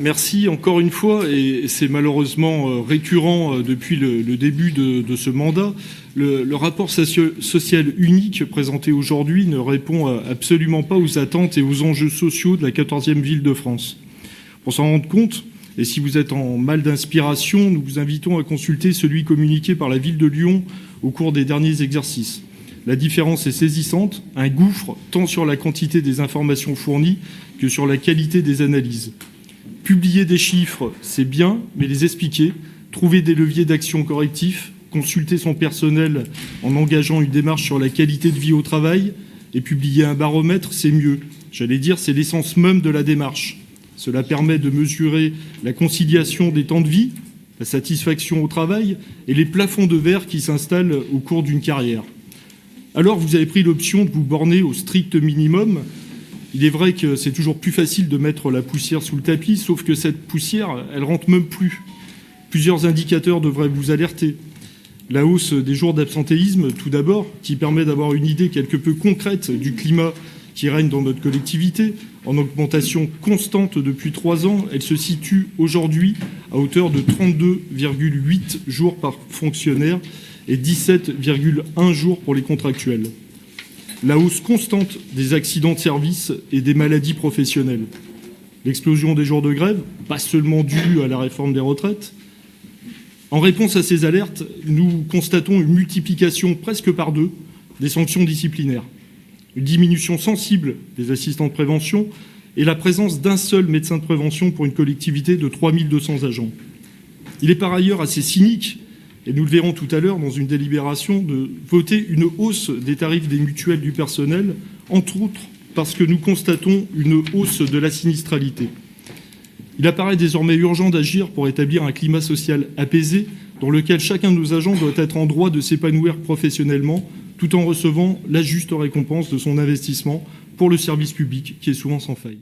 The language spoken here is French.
Merci encore une fois, et c'est malheureusement récurrent depuis le début de ce mandat. Le rapport social unique présenté aujourd'hui ne répond absolument pas aux attentes et aux enjeux sociaux de la 14e ville de France. Pour s'en rendre compte, et si vous êtes en mal d'inspiration, nous vous invitons à consulter celui communiqué par la ville de Lyon au cours des derniers exercices. La différence est saisissante, un gouffre tant sur la quantité des informations fournies que sur la qualité des analyses. Publier des chiffres, c'est bien, mais les expliquer, trouver des leviers d'action correctifs, consulter son personnel en engageant une démarche sur la qualité de vie au travail et publier un baromètre, c'est mieux. J'allais dire, c'est l'essence même de la démarche. Cela permet de mesurer la conciliation des temps de vie, la satisfaction au travail et les plafonds de verre qui s'installent au cours d'une carrière. Alors, vous avez pris l'option de vous borner au strict minimum. Il est vrai que c'est toujours plus facile de mettre la poussière sous le tapis, sauf que cette poussière, elle rentre même plus. Plusieurs indicateurs devraient vous alerter. La hausse des jours d'absentéisme, tout d'abord, qui permet d'avoir une idée quelque peu concrète du climat qui règne dans notre collectivité, en augmentation constante depuis 3 ans. Elle se situe aujourd'hui à hauteur de 32,8 jours par fonctionnaire et 17,1 jours pour les contractuels. La hausse constante des accidents de service et des maladies professionnelles. L'explosion des jours de grève, pas seulement due à la réforme des retraites. En réponse à ces alertes, nous constatons une multiplication presque par 2 des sanctions disciplinaires, une diminution sensible des assistants de prévention et la présence d'un seul médecin de prévention pour une collectivité de 3200 agents. Il est par ailleurs assez cynique, et nous le verrons tout à l'heure dans une délibération, de voter une hausse des tarifs des mutuelles du personnel, entre autres parce que nous constatons une hausse de la sinistralité. Il apparaît désormais urgent d'agir pour établir un climat social apaisé dans lequel chacun de nos agents doit être en droit de s'épanouir professionnellement tout en recevant la juste récompense de son investissement pour le service public qui est souvent sans faille.